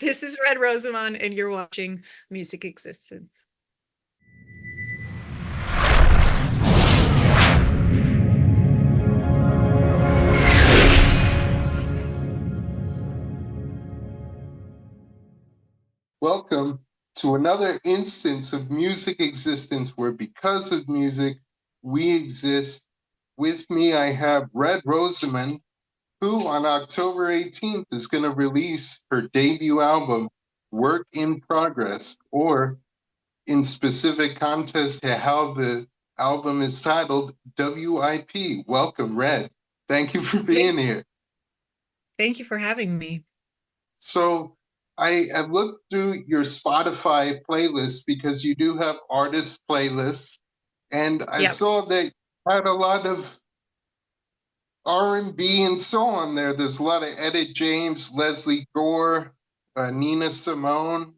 This is Red Rosamond, and you're watching Music Existence. Welcome to another instance of music existence where, because of music, we exist. With me, I have Red Rosamond, who on October 18th is going to release her debut album, Work in Progress, or in specific context to how the album is titled, WIP. Welcome, Red. Thank you for Thank, being here. thank you for having me. So I have looked through your Spotify playlist because you do have artist playlists, and I Yep. saw that you had a lot of R&B and so on there. There's a lot of Etta James, Leslie Gore, Nina Simone,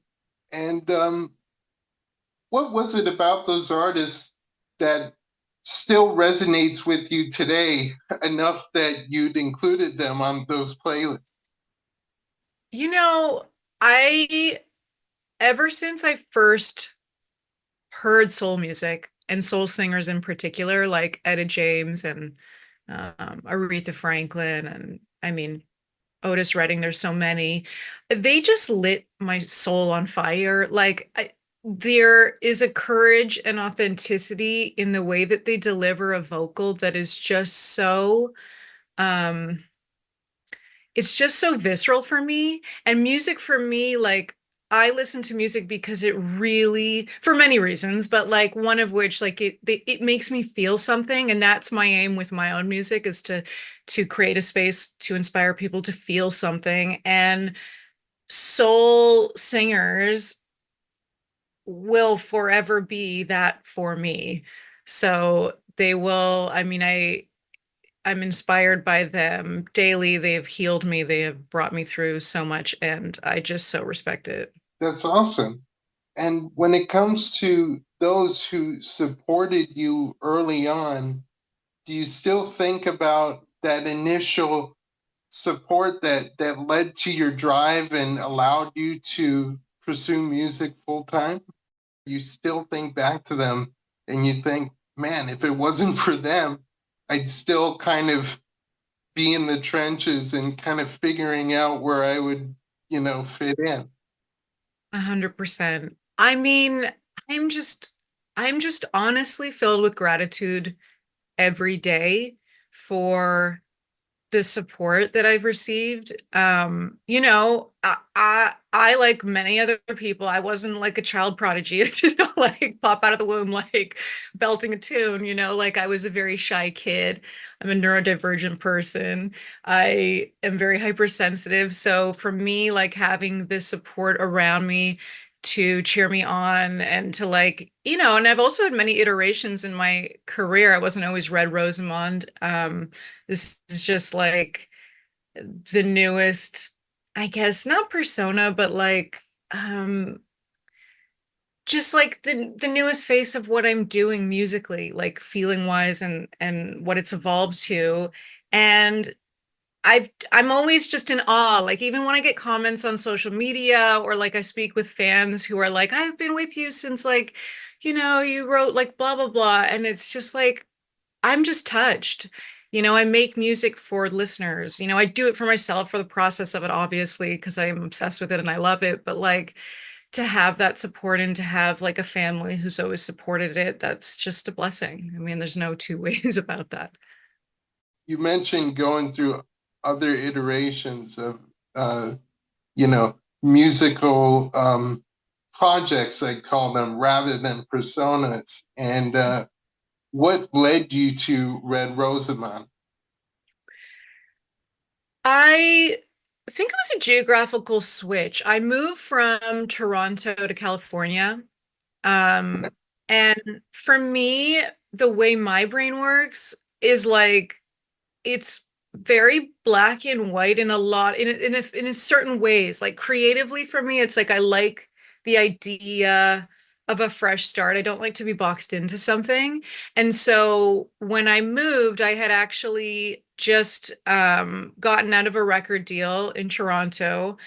and what was it about those artists that still resonates with you today enough that you'd included them on those playlists? You know, I ever since I first heard soul music and soul singers in particular, like Etta James and Aretha Franklin, and I mean Otis Redding, there's so many. They just lit my soul on fire. There is a courage and authenticity in the way that they deliver a vocal that is just so um it's just so visceral for me. And music for me, like I listen to music because it really, for many reasons, but like one of which, like it makes me feel something, and that's my aim with my own music is to create a space to inspire people to feel something. And soul singers will forever be that for me. So they will, I mean, I'm inspired by them daily. They have healed me. They have brought me through so much, and I just so respect it. That's awesome. And when it comes to those who supported you early on, do you still think about that initial support that led to your drive and allowed you to pursue music full time? You still think back to them and you think, man, if it wasn't for them, I'd still kind of be in the trenches and kind of figuring out where I would, fit in. 100%. I mean, I'm just, I'm just honestly filled with gratitude every day for the support that I've received. I like many other people, I wasn't like a child prodigy. I didn't like pop out of the womb like belting a tune, like I was a very shy kid. I'm a neurodivergent person. I am very hypersensitive. So for me, like having this support around me to cheer me on and to like, and I've also had many iterations in my career. I wasn't always Red Rosamond. This is just like the newest, I guess, not persona, but like just like the newest face of what I'm doing musically, like feeling wise and what it's evolved to. And I'm always just in awe. Like even when I get comments on social media or like I speak with fans who are like, I've been with you since like, you wrote like blah blah blah. And it's just like I'm just touched. I make music for listeners. I do it for myself for the process of it, obviously, because I'm obsessed with it and I love it. But like to have that support and to have like a family who's always supported it, that's just a blessing. I mean, there's no two ways about that. You mentioned going through other iterations of, uh, you know, musical projects, I call them, rather than personas. And what led you to Red Rosamond? I think it was a geographical switch. I moved from Toronto to California. And for me, the way my brain works is like it's very black and white in a lot in a certain ways. Like creatively for me, it's like I like the idea of a fresh start. I don't like to be boxed into something. And so when I moved, I had actually just gotten out of a record deal in Toronto.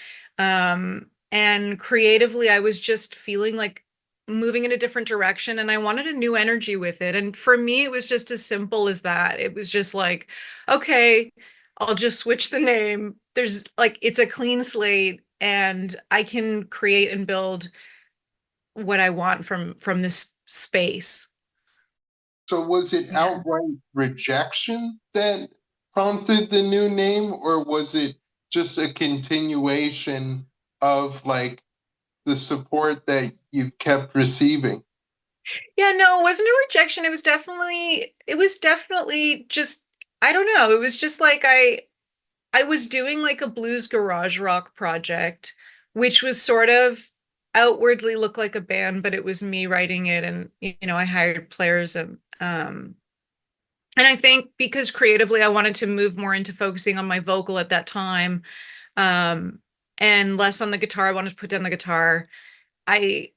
And creatively, I was just feeling like moving in a different direction and I wanted a new energy with it. And for me, it was just as simple as that. It was just like, okay, I'll just switch the name. There's like, it's a clean slate and I can create and build what I want from this space. So was it Yeah. outright rejection that prompted the new name, or was it just a continuation of like the support that you kept receiving? Yeah, no, it wasn't a rejection. It was definitely just I don't know. It was just like I was doing like a blues garage rock project, which was sort of outwardly looked like a band, but it was me writing it and I hired players and I think because creatively I wanted to move more into focusing on my vocal at that time, um, and less on the guitar. I wanted to put down the guitar. I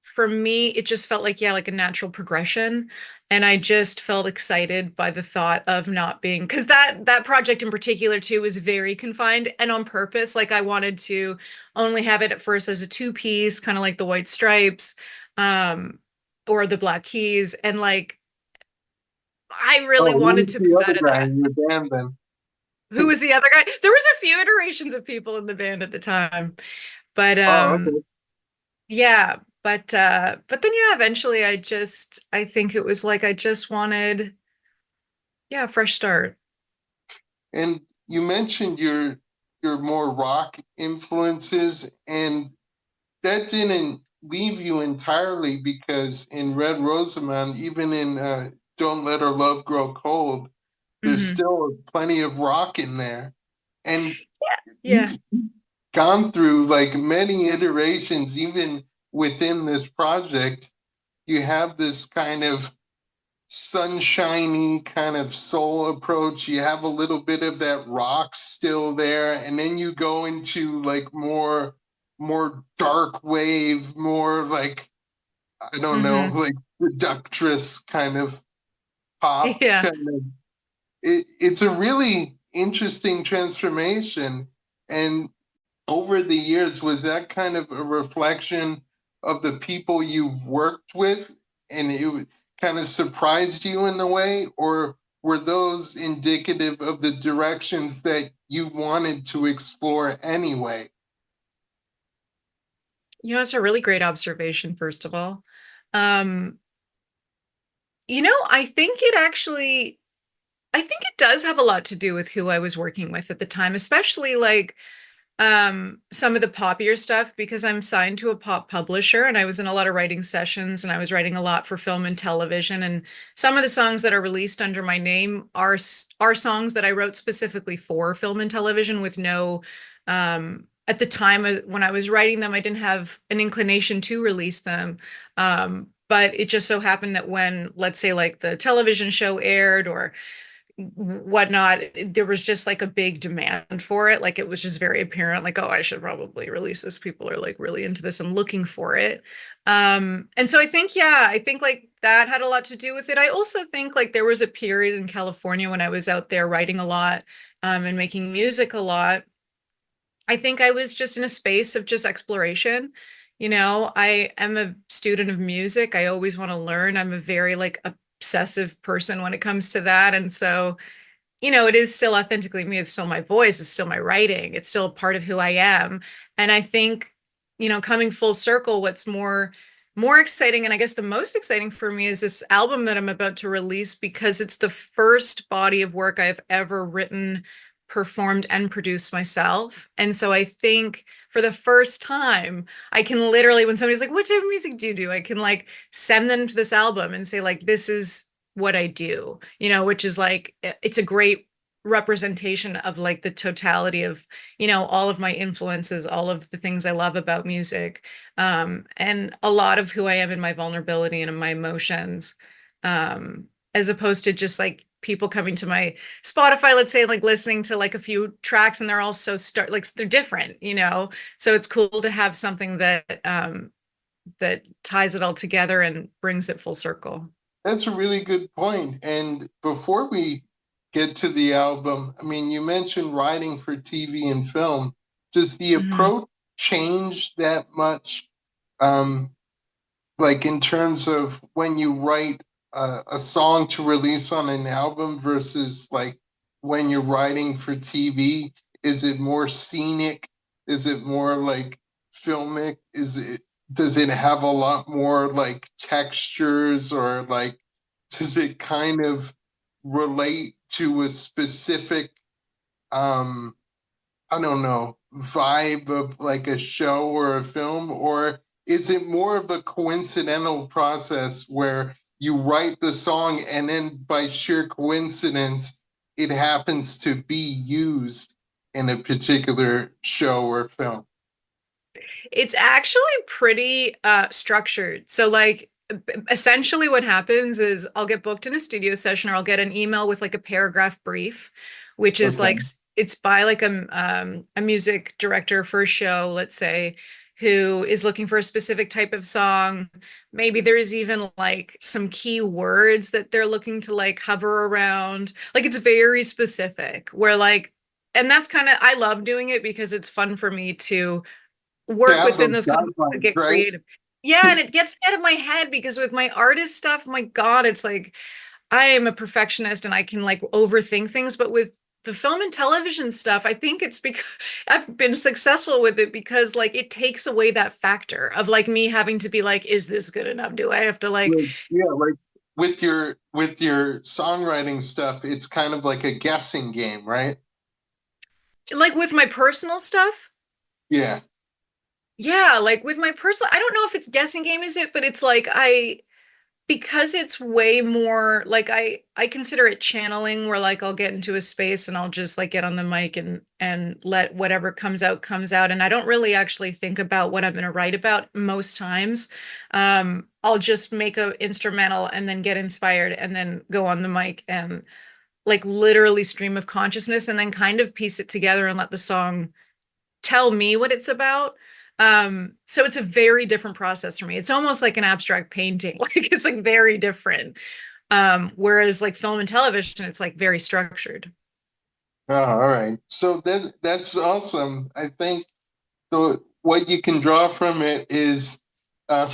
For me, it just felt like, yeah, like a natural progression. And I just felt excited by the thought of not being, because that project in particular too was very confined and on purpose. Like I wanted to only have it at first as a two-piece, kind of like the White Stripes, um, or the Black Keys. And like I really Oh, wanted who's to the move other out of guy that. in your band then? Who was the other guy? There was a few iterations of people in the band at the time. But Oh, okay. yeah, but then yeah, eventually I think it was like I just wanted, yeah, a fresh start. And you mentioned your more rock influences, and that didn't leave you entirely because in Red Rosamond, even in Don't Let Our Love Grow Cold, there's Hmm. still plenty of rock in there. And Yeah. you've gone through like many iterations, even within this project. You have this kind of sunshiny kind of soul approach. You have a little bit of that rock still there, and then you go into like more dark wave, more like I don't know, Hmm. like reductress kind of pop Yeah. kind of. It's a really interesting transformation. And over the years, was that kind of a reflection of the people you've worked with and it kind of surprised you in a way? Or were those indicative of the directions that you wanted to explore anyway? It's a really great observation, first of all. Um, I think it does have a lot to do with who I was working with at the time, especially like some of the poppier stuff because I'm signed to a pop publisher and I was in a lot of writing sessions and I was writing a lot for film and television and some of the songs that are released under my name are songs that I wrote specifically for film and television with no at the time when I was writing them I didn't have an inclination to release them, but it just so happened that when let's say like the television show aired or whatnot, there was just like a big demand for it. Like it was just very apparent, like, oh, I should probably release this. People are like really into this and looking for it. And so I think, yeah, I think like that had a lot to do with it. I also think like there was a period in California when I was out there writing a lot, and making music a lot. I think I was just in a space of just exploration. I am a student of music. I always want to learn. I'm a very like obsessive person when it comes to that. And so it is still authentically me. It's still my voice. It's still my writing. It's still a part of who I am. And I think, coming full circle, what's more exciting, and I guess the most exciting for me is this album that I'm about to release because it's the first body of work I've ever written, performed, and produced myself. And so I think for the first time, I can literally, when somebody's like, what type of music do you do? I can like send them to this album and say, like, this is what I do, which is like it's a great representation of like the totality of, all of my influences, all of the things I love about music, and a lot of who I am in my vulnerability and in my emotions, as opposed to just like people coming to my Spotify, let's say, like listening to like a few tracks and they're all so start like they're different, so it's cool to have something that ties it all together and brings it full circle. That's a really good point. And before we get to the album, I mean, you mentioned writing for TV and film. Does the Mhm. approach change that much? Um, like in terms of when you write a song to release on an album versus like when you're writing for TV? Is it more scenic? Is it more like filmic? Does it have a lot more like textures, or like does it kind of relate to a specific um I don't know, vibe of like a show or a film? Or is it more of a coincidental process where you write the song and then by sheer coincidence, it happens to be used in a particular show or film? It's actually pretty structured. So like essentially what happens is I'll get booked in a studio session or I'll get an email with like a paragraph brief, which is Okay. like it's by like a music director for a show, let's say, who is looking for a specific type of song. Maybe there's even like some key words that they're looking to like hover around. Like it's very specific where like and that's kind of I love doing it because it's fun for me to To work have within those those confines and guidelines, get right? creative. Yeah, and it gets me out of my head because with my artist stuff, my God, it's like I am a perfectionist and I can like overthink things, but with the film and television stuff, I think it's because I've been successful with it because like it takes away that factor of like me having to be like, is this good enough? Do I have to like Yeah, like with your songwriting stuff, it's kind of like a guessing game, right? with my personal stuff? Yeah. Yeah, like with my personal, I don't know if it's guessing game, is it? But it's like because it's way more like I consider it channeling where like I'll get into a space and I'll just like get on the mic and let whatever comes out and I don't really actually think about what I'm going to write about most times. I'll just make a instrumental and then get inspired and then go on the mic and like literally stream of consciousness and then kind of piece it together and let the song tell me what it's about. So it's a very different process for me. It's almost like an abstract painting. Like it's like very different. Whereas like film and television, it's like very structured. Oh, all right. So that's awesome. I think what you can draw from it is uh,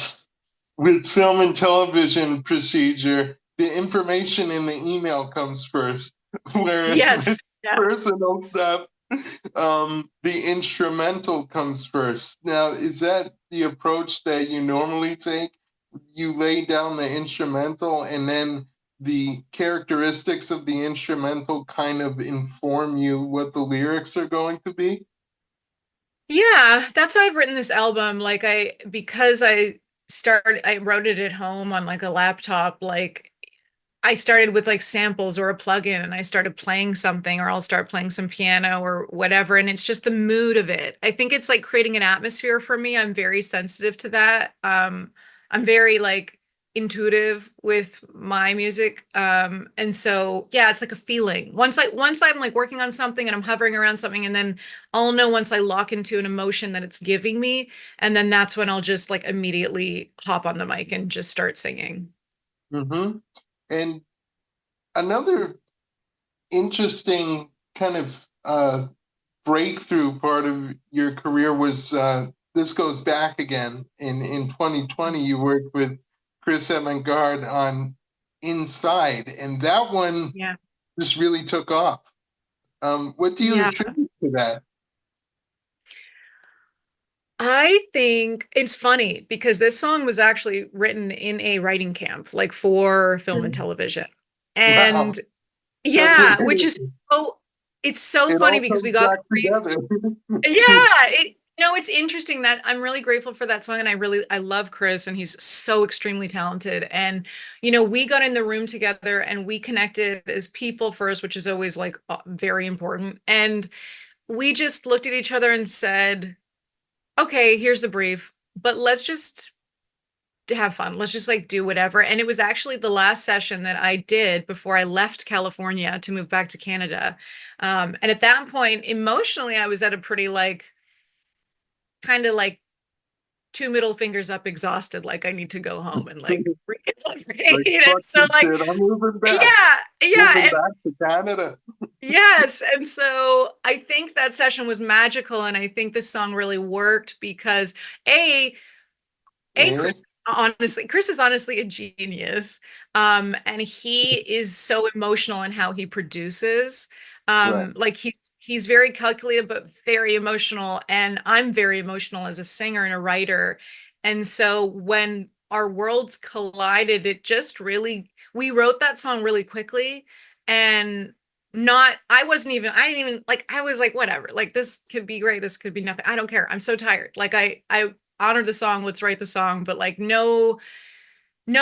with film and television procedure, the information in the email comes first, whereas with Yes. Yeah. personal stuff, the instrumental comes first. Now, is that the approach that you normally take? You lay down the instrumental and then the characteristics of the instrumental kind of inform you what the lyrics are going to be? Yeah, that's why I've written this album. Like because I wrote it at home on like a laptop, like I started with like samples or a plugin and I started playing something, or I'll start playing some piano or whatever. And it's just the mood of it. I think it's like creating an atmosphere for me. I'm very sensitive to that. I'm very like intuitive with my music. And so yeah, it's like a feeling. Once I'm like working on something and I'm hovering around something, and then I'll know once I lock into an emotion that it's giving me. And then that's when I'll just like immediately hop on the mic and just start singing. Mm-hmm. And another interesting kind of breakthrough part of your career was this goes back again in 2020. You worked with Chris Evangard on Inside, and that one Yeah. just really took off. What do you Yeah. attribute to that? I think it's funny because this song was actually written in a writing camp, like for film and television. Wow, And that's yeah, which is amazing. so it's so It funny all because we comes got the back brief. together. Yeah, it's interesting that I'm really grateful for that song and I love Chris and he's so extremely talented. And we got in the room together and we connected as people first, which is always like very important. And we just looked at each other and said, okay, here's the brief, but let's just have fun. Let's just like do whatever. And it was actually the last session that I did before I left California to move back to Canada. And at that point, emotionally, I was at a pretty like kind of like two middle fingers up, exhausted, like I need to go home and like Like, recalibrate. And fuck so this like, shit. I'm yeah, yeah, moving back to Canada. yes. And so I think that session was magical. And I think the song really worked because A, Yes, Chris is honestly a genius. And he is so emotional in how he produces. right. Like he's very calculated but very emotional. And I'm very emotional as a singer and a writer. And so when our worlds collided, it just really we wrote that song really quickly and not I didn't even like I was like, whatever, like this could be great, this could be nothing. I don't care. I'm so tired. Like I honor the song, let's write the song, but like no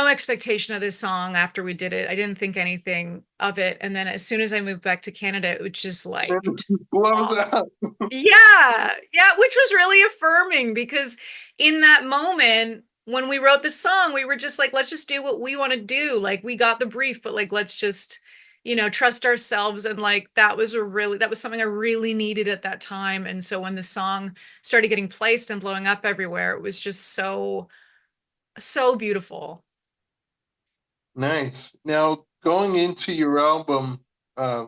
expectation of this song after we did it. I didn't think anything of it. And then as soon as I moved back to Canada, it was just And like it blows out. yeah, yeah, which was really affirming because in that moment when we wrote the song, we were just like, let's just do what we want to do. Like we got the brief, but like let's just, trust ourselves. And like that was something I really needed at that time. And so when the song started getting placed and blowing up everywhere, it was just so beautiful. Nice. Now, going into your album, uh,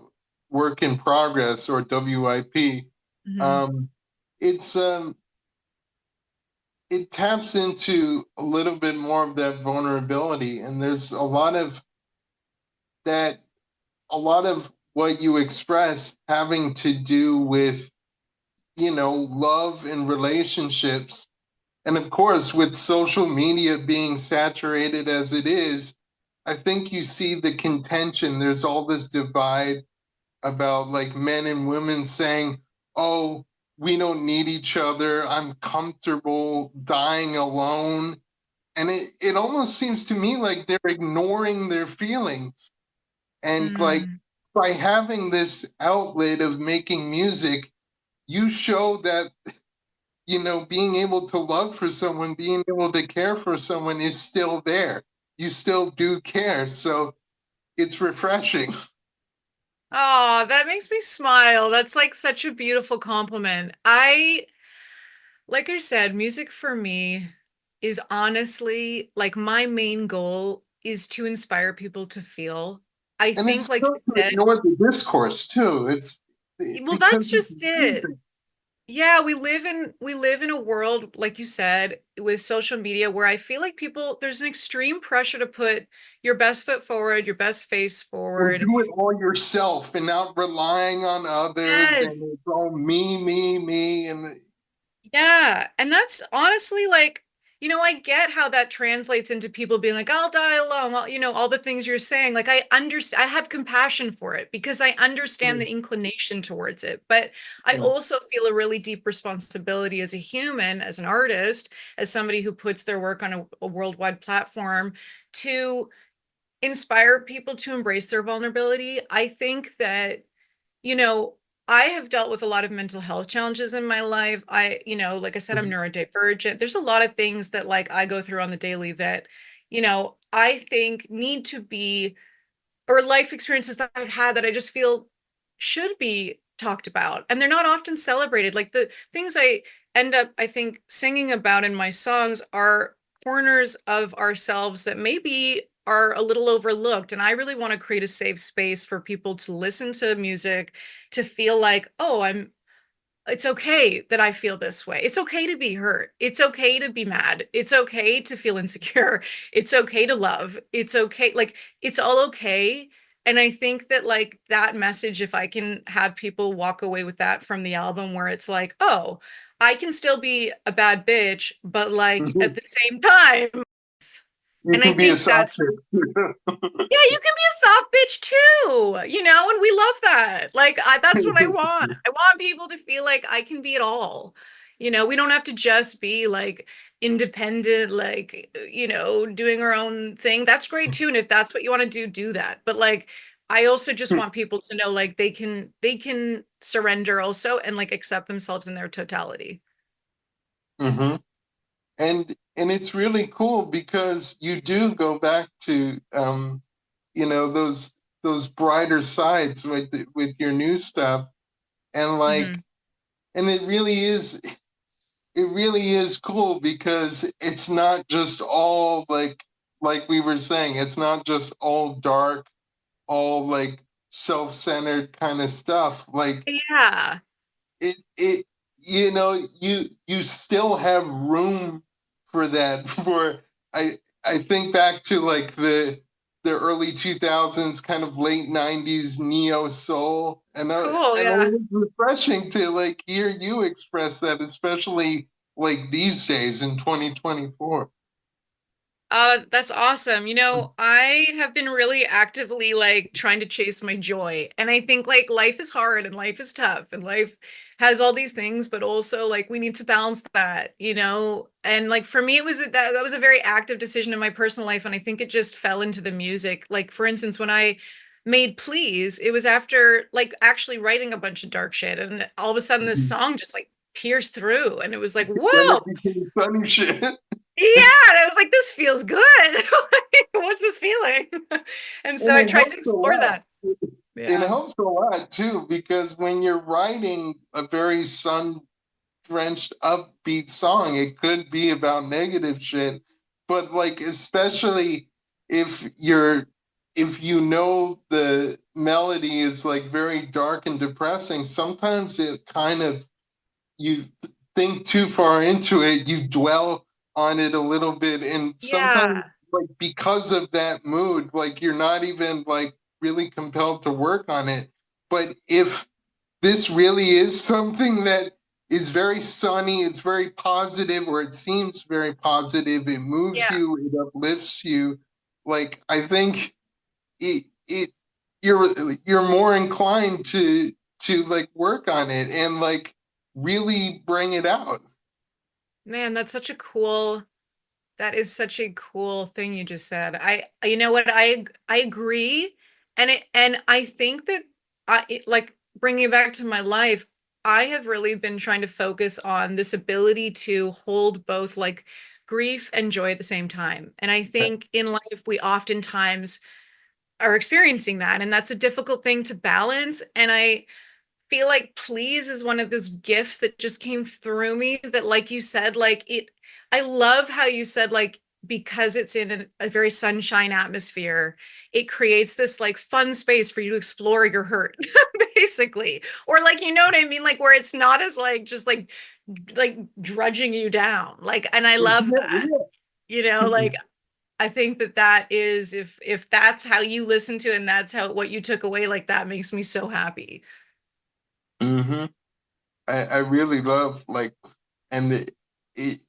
Work in Progress or WIP, Mhm. um, it's it taps into a little bit more of that vulnerability, and there's that, a lot of what you express having to do with, love and relationships. And of course, with social media being saturated as it is, I think you see the contention. There's all this divide about like men and women saying, oh, we don't need each other. I'm comfortable dying alone. And it almost seems to me like they're ignoring their feelings. And like Mm. by having this outlet of making music, you show that, being able to love for someone, being able to care for someone is still there. You still do care. So it's refreshing. Oh, that makes me smile. That's like such a beautiful compliment. Like I said, music for me is honestly like my main goal is to inspire people to feel. I And think, it's like not you to said, ignore the discourse too. well, Because that's it's just it. amazing. Yeah, we live in a world, like you said, with social media where I feel like there's an extreme pressure to put your best foot forward, your best face Or forward. do it all yourself and not relying on others. Yes. And it's all me, me, me. And Yeah. And that's honestly like, I get how that translates into people being like, I'll die alone. All the things you're saying. Like, I have compassion for it because I understand the inclination towards it. But I also feel a really deep responsibility as a human, as an artist, as somebody who puts their work on a worldwide platform to inspire people to embrace their vulnerability. I think that you know, I have dealt with a lot of mental health challenges in my life. Like I said, I'm neurodivergent. There's a lot of things that like I go through on the daily that, I think need to be or life experiences that I've had that I just feel should be talked about. And they're not often celebrated. Like the things I end up, I think, singing about in my songs are corners of ourselves that maybe are a little overlooked. And I really want to create a safe space for people to listen to music, to feel like, oh, it's okay that I feel this way. It's okay to be hurt. It's okay to be mad. It's okay to feel insecure. It's okay to love. It's okay. Like, it's all okay. And I think that, like, that message, if I can have people walk away with that from the album, where it's like, oh, I can still be a bad bitch, but like at the same time, you and I can be a think that's softer. yeah, you can be a soft bitch too, and we love that. Like, that's what I want. I want people to feel like I can be it all. We don't have to just be like independent, like, doing our own thing. That's great too. And if that's what you want to do, do that. But like, I also just want people to know like they can surrender also and like accept themselves in their totality. Hmm. And it's really cool because you do go back to those brighter sides with your new stuff, and like, Hmm. and it really is, it really is cool because it's not just all like we were saying, it's not just all dark, all like self-centered kind of stuff. Like Yeah. it you know, you still have room for that for I I think back to like the early 2000s kind of late 90s neo soul Cool. and it Yeah. was refreshing to like hear you express that, especially like these days in 2024. That's awesome. I have been really actively like trying to chase my joy. And I think like life is hard and life is tough and life has all these things, but also like we need to balance that. And like for me, that was a very active decision in my personal life. And I think it just fell into the music. Like for instance, when I made Please, it was after like actually writing a bunch of dark shit. And all of a sudden this Mhm. song just like pierced through. And it was like, Then whoa. it became funny shit. Yeah, and I was like, this feels good. Like, what's this feeling? And so And I it tried to helps a explore lot. that. It Yeah. helps a lot too, because when you're writing a very sun drenched upbeat song, it could be about negative shit. But like especially if you're if you know the melody is like very dark and depressing, sometimes it kind of you think too far into it, you dwell on it a little bit, and sometimes Yeah. like because of that mood, like you're not even like really compelled to work on it. But if this really is something that is very sunny, it's very positive, or it seems very positive, it moves Yeah. you, it uplifts you, like I think it you're more inclined to like work on it and like really bring it out. Man, that is such a cool thing you just said. You know what, I agree. And I think that like bringing it back to my life, I have really been trying to focus on this ability to hold both like grief and joy at the same time. And I think in life, we oftentimes are experiencing that. And that's a difficult thing to balance. And I feel like Please is one of those gifts that just came through me that, like you said, I love how you said, like, because it's in a very sunshine atmosphere, it creates this like fun space for you to explore your hurt, basically. Or like, you know what I mean? Like, where it's not as like just like drudging you down. Like, and I love that, like I think that that is if that's how you listen to it and that's how what you took away, like that makes me so happy. Mm-hmm. I really love like, and it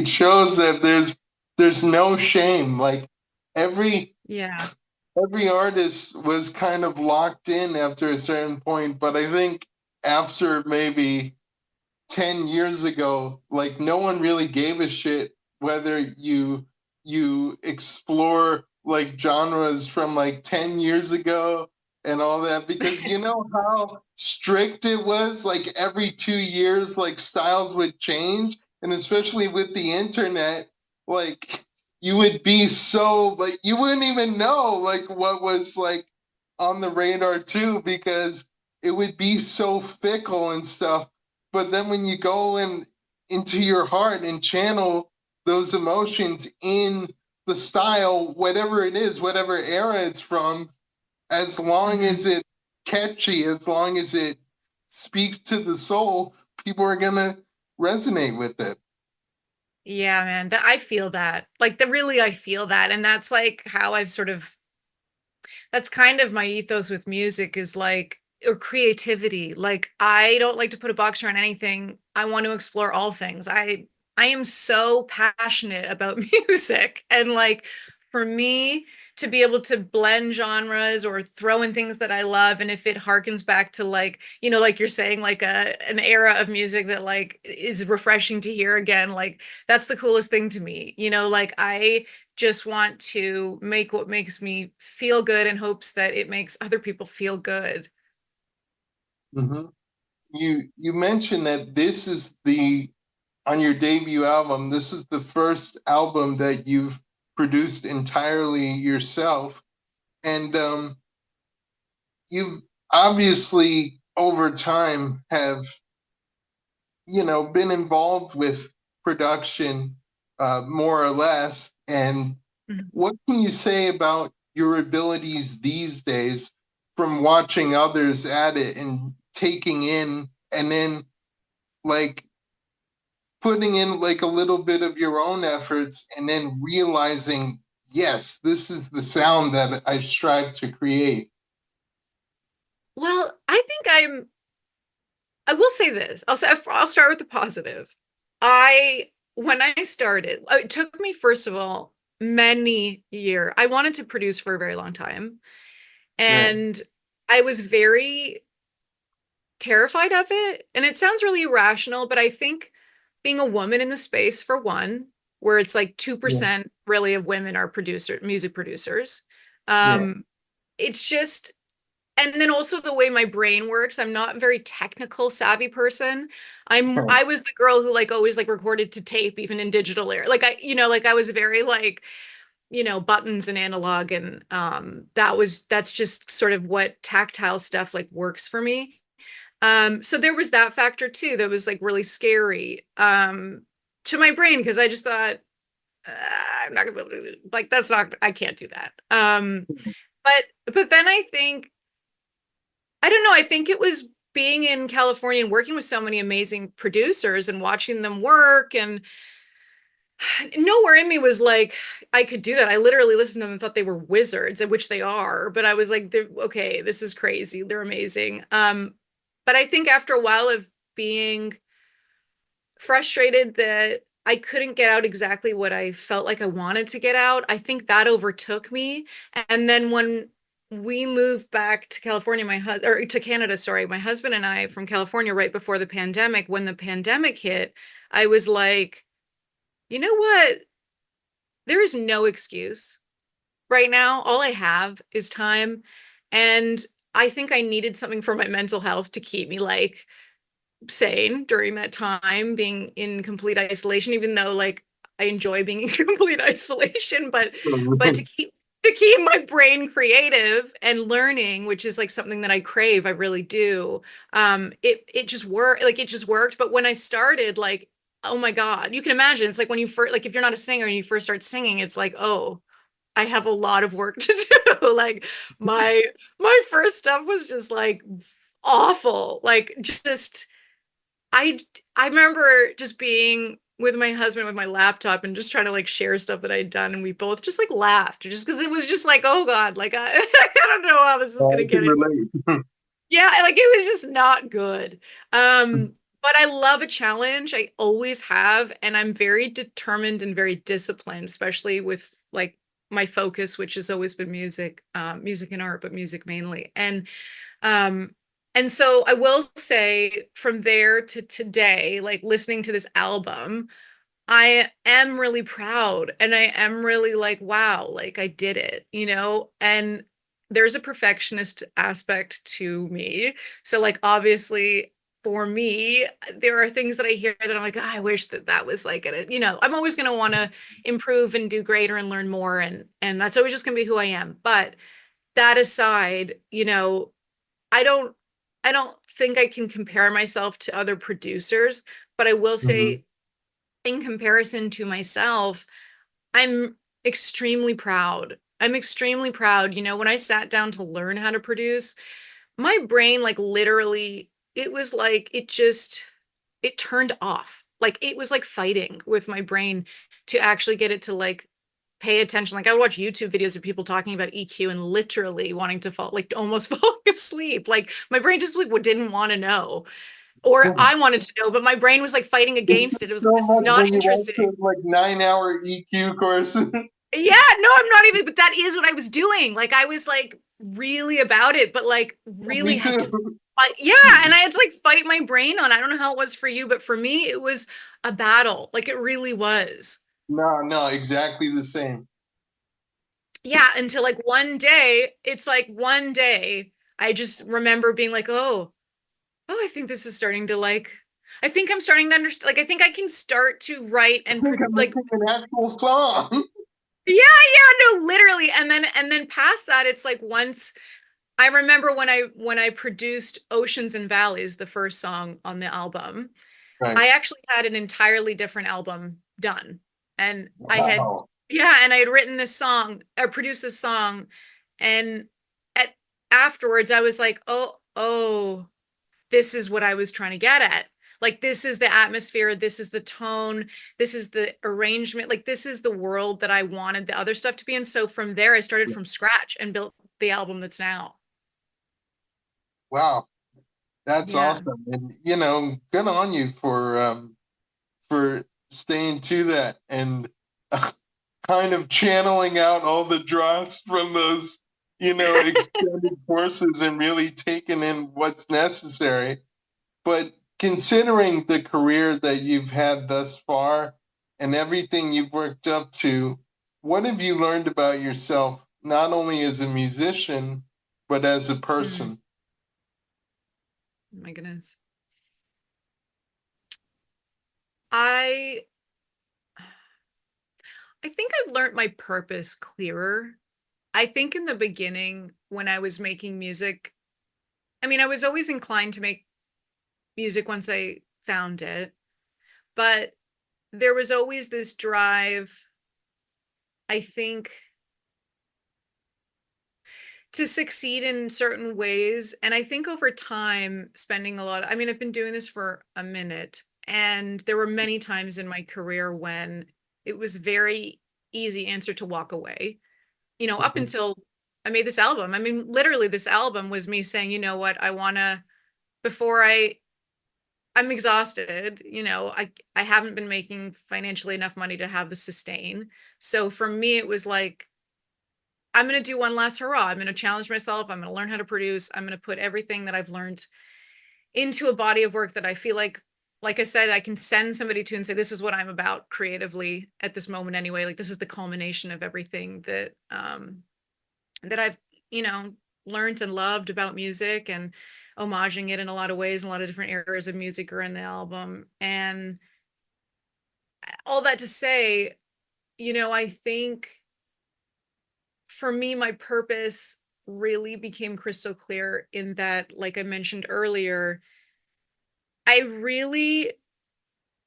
shows that there's no shame. Like every Yeah. every artist was kind of locked in after a certain point, but I think after maybe 10 years ago, like no one really gave a shit whether you explore like genres from like 10 years ago and all that, because you know how strict it was, like every 2 years like styles would change, and especially with the internet, like you would be so like you wouldn't even know like what was like on the radar too, because it would be so fickle and stuff. But then when you go in into your heart and channel those emotions in the style, whatever it is, whatever era it's from, as long Mhm. as it catchy, as long as it speaks to the soul, people are gonna resonate with it. Yeah, man. That I feel that. Like the really I feel that. And that's like how I've sort of that's kind of my ethos with music is like or creativity. Like I don't like to put a box around anything. I want to explore all things. I am so passionate about music and like for me to be able to blend genres or throw in things that I love and if it harkens back to like, like you're saying like an era of music that like is refreshing to hear again, like that's the coolest thing to me. Like I just want to make what makes me feel good in hopes that it makes other people feel good. Mm-hmm. You mentioned that this is the on your debut album, this is the first album that you've produced entirely yourself. And you've obviously over time have been involved with production more or less. And Mhm. what can you say about your abilities these days from watching others at it and taking in and then like putting in like a little bit of your own efforts and then realizing, yes, this is the sound that I strive to create. Well, I will say this. I'll start with the positive. When I started, it took me, first of all, many years. I wanted to produce for a very long time, Yeah, and I was very terrified of it. And it sounds really irrational, but I think being a woman in the space, for one, where it's like yeah, 2% really of women are music producers. yeah. Um, it's just, and then also the way my brain works, I'm not a very technical savvy person. Right. I was the girl who like always like recorded to tape even in digital era. Like like I was very like, buttons and analog, and that's just sort of what tactile stuff like works for me. So there was that factor too that was like really scary to my brain, because I just thought, I'm not gonna be able to, like, that's not, I can't do that. But then I think, I don't know, I think it was being in California and working with so many amazing producers and watching them work, and nowhere in me was like, I could do that. I literally listened to them and thought they were wizards, which they are, but I was like, okay, this is crazy. They're amazing. But I think after a while of being frustrated that I couldn't get out exactly what I felt like I wanted to get out, I think that overtook me. And then when we moved back to California, or to Canada, sorry, my husband and I, from California, right before the pandemic, when the pandemic hit, I was like, you know what? There is no excuse right now. All I have is time. And I think I needed something for my mental health to keep me like sane during that time, being in complete isolation, even though like I enjoy being in complete isolation, but to keep my brain creative and learning, which is like something that I crave, I really do. It just worked, like it just worked. But when I started, like, oh my God, you can imagine, it's like when you first, like if you're not a singer and you first start singing, it's like, oh, I have a lot of work to do. Like my my first stuff was just like awful. Like just I I remember just being with my husband with my laptop and just trying to like share stuff that I'd done, and we both just like laughed just because it was just like, oh God, like I don't know how this is I gonna can get it. relate. Yeah, like it was just not good. But I love a challenge. I always have, and I'm very determined and very disciplined, especially with like my focus, which has always been music, music and art, but music mainly. Um, and so I will say, from there to today, like listening to this album, I am really proud, and I am really like, wow, like I did it, you know? And there's a perfectionist aspect to me. So, like, obviously, for me, there are things that I hear that I'm like, "Ah, I wish that that was like it. I'm always going to want to improve and do greater and learn more. And that's always just going to be who I am. But that aside, I don't I don't think I can compare myself to other producers, but I will Mhm. say, in comparison to myself, I'm extremely proud. I'm extremely proud. When I sat down to learn how to produce, my brain, like, literally, it was like it turned off. Like it was like fighting with my brain to actually get it to like pay attention. Like I would watch YouTube videos of people talking about EQ and literally wanting to fall, like almost falling asleep. Like my brain just like didn't want to know, or Yeah. I wanted to know, but my brain was like fighting It's against it. It was like, so this is much not when you watch interesting. those like 9 hour EQ courses. Yeah, no, I'm not even, but that is what I was doing. Like I was like really about it, but like really Me had too. to fight. Yeah, and I had to like fight my brain on. I don't know how it was for you, but for me, it was a battle. Like it really was. No, no, exactly the same. Yeah, until like one day, it's like one day, I just remember being like, oh, I think this is starting to like, I think I'm starting to understand. Like, I think I can start to write I and think I'm like, making an actual song. yeah, yeah, no, literally. And then past that, it's like once I remember when I produced Oceans and Valleys, the first song on the album. Right. I actually had an entirely different album done. And I had, Wow. yeah, and I had written this song or produced this song. And at afterwards, I was like, oh, this is what I was trying to get at. Like, this is the atmosphere, this is the tone, this is the arrangement, like, this is the world that I wanted the other stuff to be in. So from there, I started from scratch and built the album that's now. Wow. That's Yeah. awesome. And good on you for staying to that and kind of channeling out all the dross from those, extended courses and really taking in what's necessary. But considering the career that you've had thus far and everything you've worked up to, what have you learned about yourself, not only as a musician, but as a Mm, person? my goodness. I I think I've learned my purpose clearer. I think in the beginning when I was making music, I mean, I was always inclined to make music once I found it, but there was always this drive, I think, to succeed in certain ways. And I think over time, spending a lot, I mean, I've been doing this for a minute, and there were many times in my career when it was very easy answer to walk away, up Mhm. until I made this album. I mean, literally, this album was me saying, you know what, I want to, before I'm exhausted, I haven't been making financially enough money to have the sustain. So for me, it was like, I'm going to do one last hurrah. I'm going to challenge myself. I'm going to learn how to produce. I'm going to put everything that I've learned into a body of work that I feel like I said, I can send somebody to and say, this is what I'm about creatively at this moment anyway. Like, this is the culmination of everything that I've, you know, learned and loved about music, and homaging it in a lot of ways. A lot of different eras of music are in the album. And all that to say, I think for me, my purpose really became crystal clear in that, like I mentioned earlier, I really,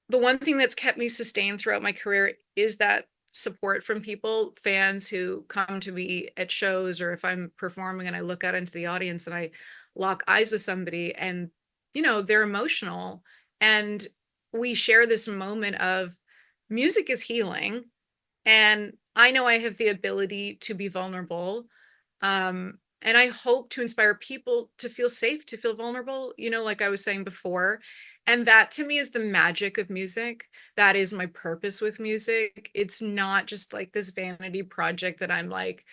the one thing that's kept me sustained throughout my career is that support from people, fans who come to me at shows, or if I'm performing and I look out into the audience and I lock eyes with somebody and, they're emotional, and we share this moment of music is healing, and I know I have the ability to be vulnerable. And I hope to inspire people to feel safe, to feel vulnerable, like I was saying before. And that to me is the magic of music. That is my purpose with music. It's not just like this vanity project that I'm like,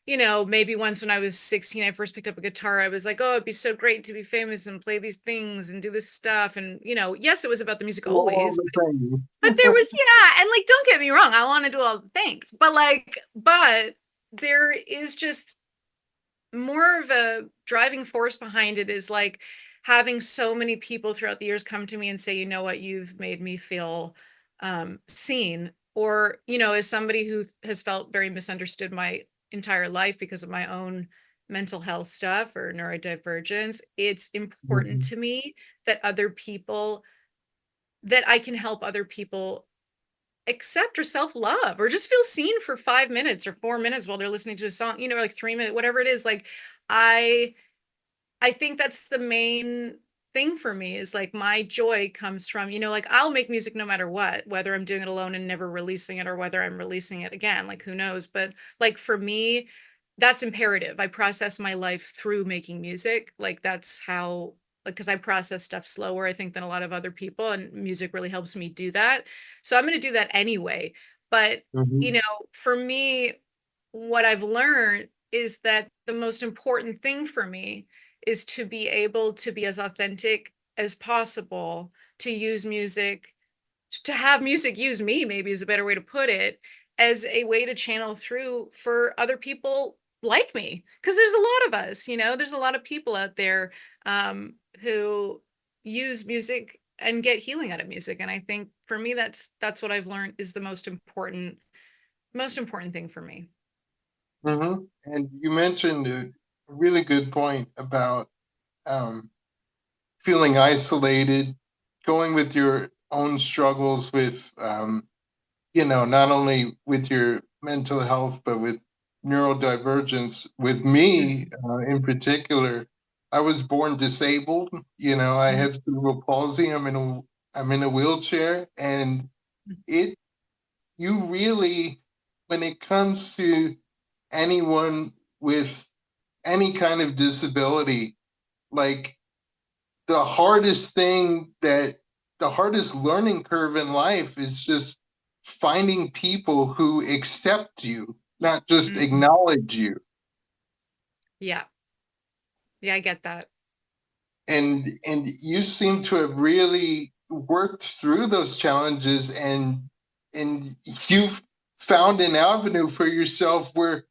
maybe once when I was 16, I first picked up a guitar. I was like, oh, it'd be so great to be famous and play these things and do this stuff. And, yes, it was about the music All always, the things. but there was, yeah, and like, don't get me wrong, I want to do all the things, but there is just more of a driving force behind it, is like having so many people throughout the years come to me and say, you know what, you've made me feel seen. Or, as somebody who has felt very misunderstood my entire life because of my own mental health stuff or neurodivergence, it's important Mhm. to me that other people, that I can help other people accept or self-love or just feel seen for 5 minutes or 4 minutes while they're listening to a song, like 3 minutes, whatever it is. Like, I I think that's the main thing for me, is like my joy comes from, like, I'll make music no matter what, whether I'm doing it alone and never releasing it or whether I'm releasing it again, like who knows. But like for me, that's imperative. I process my life through making music. Like that's how, like, because I process stuff slower, I think, than a lot of other people, and music really helps me do that. So I'm going to do that anyway. But, Mhm. for me, what I've learned is that the most important thing for me is to be able to be as authentic as possible, to use music, to have music use me, maybe is a better way to put it, as a way to channel through for other people like me. Because there's a lot of us, there's a lot of people out there who use music and get healing out of music. And I think for me, that's what I've learned is the most important thing for me. Mhm. And you mentioned a really good point about um, feeling isolated going with your own struggles with not only with your mental health, but with neurodivergence. With me, Mhm, in particular, I was born disabled. I mhm, have cerebral palsy. I'm in a wheelchair, and it you really, when it comes to anyone with any kind of disability, like the hardest learning curve in life is just finding people who accept you, not just mhm. acknowledge you. Yeah. Yeah, I get that. And you seem to have really worked through those challenges, and you've found an avenue for yourself where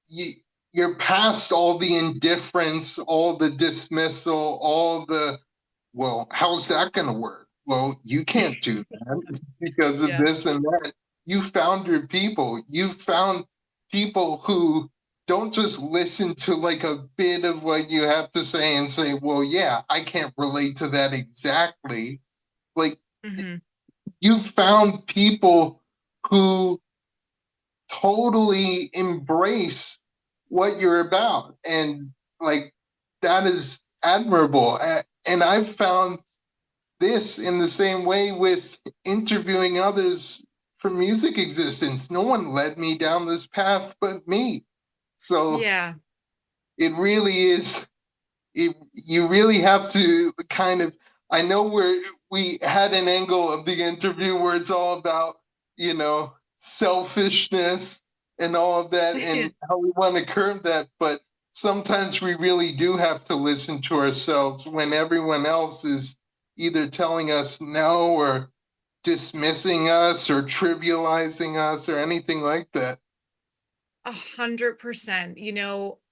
you you're past all the indifference, all the dismissal, all the, well, how's that going to work? Well, you can't do that because of Yeah. this and that. You found your people. You found people who don't just listen to like a bit of what you have to say and say, well, yeah, I can't relate to that exactly. Like, Hmm. you found people who totally embrace what you're about. And like, that is admirable. And I've found this in the same way with interviewing others for music existence. No one led me down this path but me. So Yeah. it really is, you really have to kind of, I know we had an angle of the interview where it's all about, selfishness and all of that and how we want to curb that, but sometimes we really do have to listen to ourselves when everyone else is either telling us no or dismissing us or trivializing us or anything like that. 100%.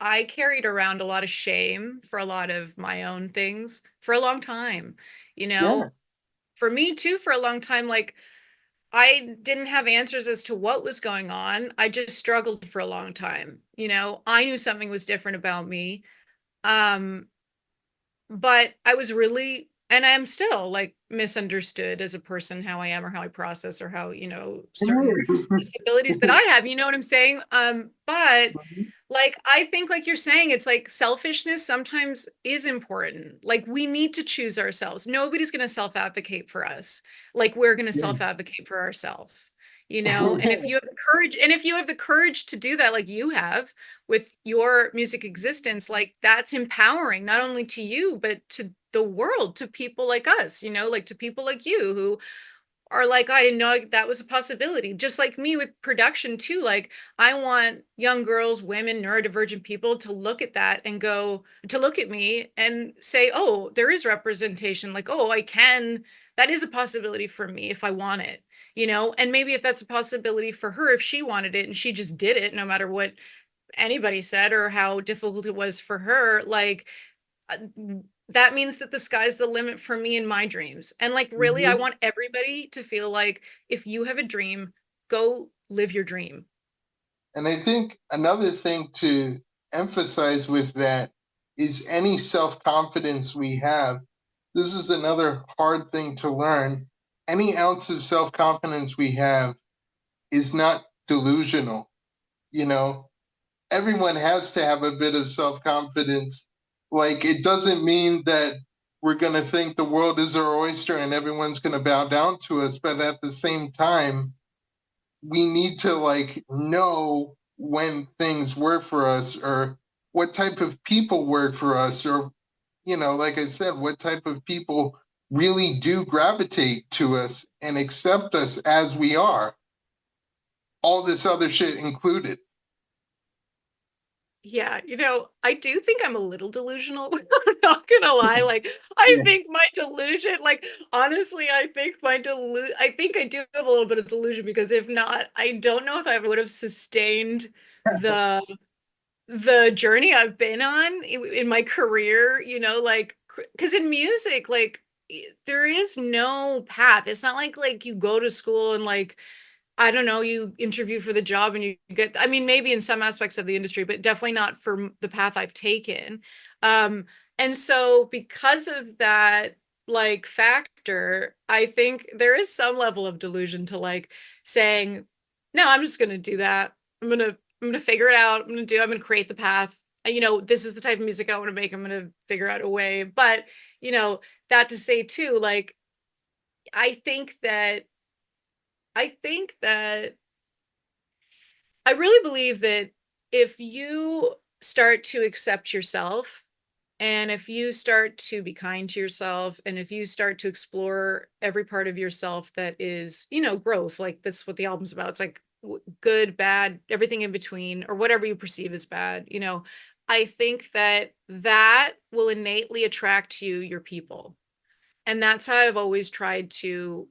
I carried around a lot of shame for a lot of my own things for a long time. You Yeah. know, for me too, for a long time, like I didn't have answers as to what was going on. I just struggled for a long time. I knew something was different about me. Um, but I was really, and I am still like misunderstood as a person, how I am or how I process or how, certain disabilities that I have, you know what I'm saying? But like I think like you're saying, it's like selfishness sometimes is important. Like we need to choose ourselves. Nobody's going to self-advocate for us. Like we're going to Yeah. self-advocate for ourselves. And if you have the courage, and if you have the courage to do that, like you have with your music existence, like that's empowering, not only to you, but to the world, to people like us, like to people like you who are like, I didn't know that was a possibility. Just like me with production too. Like I want young girls, women, neurodivergent people to look at that and to look at me and say, oh, there is representation. Like, oh, that is a possibility for me if I want it, and maybe if that's a possibility for her, if she wanted it and she just did it, no matter what anybody said or how difficult it was for her, like uh, that means that the sky's the limit for me and my dreams. And like, really, I Mhm. want everybody to feel like if you have a dream, go live your dream. And I think another thing to emphasize with that is any self confidence we have. This is another hard thing to learn. Any ounce of self confidence we have is not delusional. You know, everyone has to have a bit of self confidence. Like, it doesn't mean that we're going to think the world is our oyster and everyone's going to bow down to us. But at the same time, we need to like know when things work for us or what type of people work for us or like I said, what type of people really do gravitate to us and accept us as we are, all this other shit included. Yeah, I do think I'm a little delusional. I'm not gonna lie. Like, I Yeah. think my delusion, like, honestly, I think I do have a little bit of delusion because if not, I don't know if I would have sustained the the journey I've been on in my career, like because in music, like there is no path. It's not like you go to school and like I don't know, you interview for the job and you get, I mean, maybe in some aspects of the industry, but definitely not for the path I've taken. Um, and so because of that, like factor, I think there is some level of delusion to like saying, no, I'm just gonna do that. I'm gonna figure it out. I'm gonna create the path. This is the type of music I want to make. I'm gonna figure out a way. But, you know, that to say too, like I think that I think that I really believe that if you start to accept yourself, and if you start to be kind to yourself, and if you start to explore every part of yourself that is, growth, like that's what the album's about. It's like good, bad, everything in between, or whatever you perceive as bad, I think that that will innately attract to you your people. And that's how I've always tried to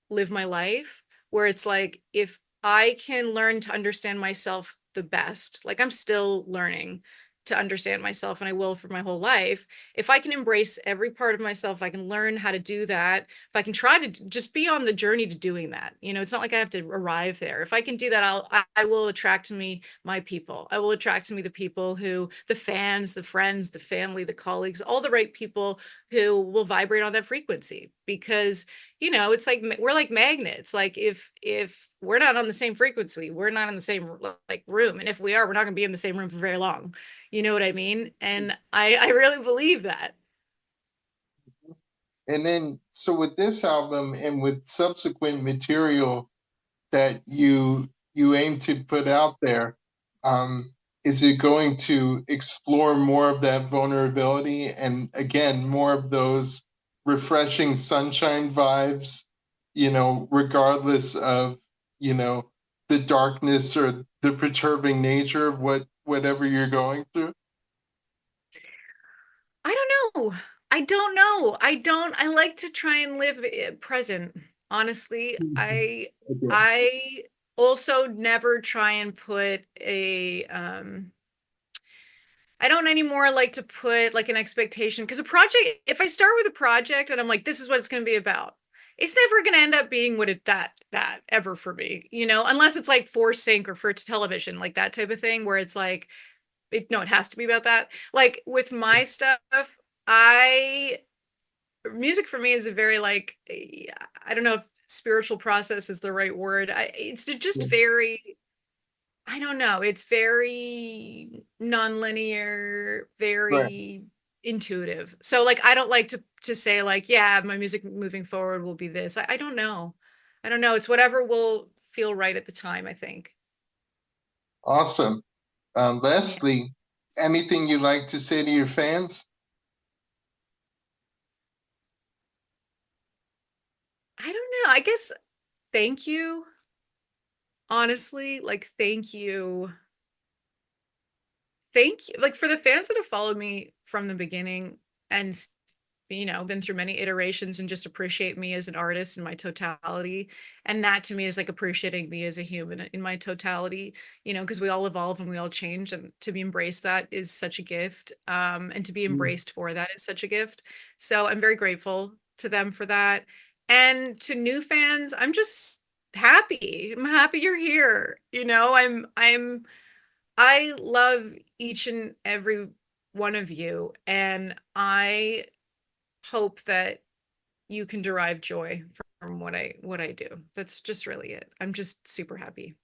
live my life, where it's like if I can learn to understand myself the best, like I'm still learning to understand myself and I will for my whole life. If I can embrace every part of myself, I can learn how to do that. If I can try to just be on the journey to doing that, it's not like I have to arrive there. If I can do that, I will attract to me my people. I will attract to me the people who, the fans, the friends, the family, the colleagues, all the right people who will vibrate on that frequency. Because it's like we're like magnets. Like if we're not on the same frequency, we're not in the same like room, and if we are, we're not going to be in the same room for very long. You know what I mean? And I really believe that. And then, so with this album and with subsequent material that you aim to put out there, um, is it going to explore more of that vulnerability and again more of those refreshing sunshine vibes, regardless of, you know, the darkness or the perturbing nature of whatever you're going through? I don't know. I like to try and live present. Honestly, Mhm. I Okay. I also never try and put a I don't anymore like to put like an expectation, because a project, if I start with a project and I'm like, this is what it's going to be about, it's never going to end up being what that ever for me, unless it's like for sync or for television, like that type of thing where it's like, no, it has to be about that. Like with my stuff, I, music for me is a very like, I don't know if spiritual process is the right word. It's just Yeah. very, I don't know. It's very nonlinear, Right. very intuitive. So like I don't like to say like, yeah, my music moving forward will be this. I don't know. I don't know. It's whatever will feel right at the time, I think. Awesome. Yeah. Leslie, anything you'd like to say to your fans? I don't know. I guess thank you. Honestly, like thank you. Thank you, like, for the fans that have followed me from the beginning and been through many iterations and just appreciate me as an artist in my totality. And that to me is like appreciating me as a human in my totality, because we all evolve and we all change. And to be embraced, that is such a gift. And to be Mm. embraced for that is such a gift. So I'm very grateful to them for that. And to new fans, I'm just happy. I'm happy you're here. I love each and every one of you, and I hope that you can derive joy from what I do. That's just really it. I'm just super happy.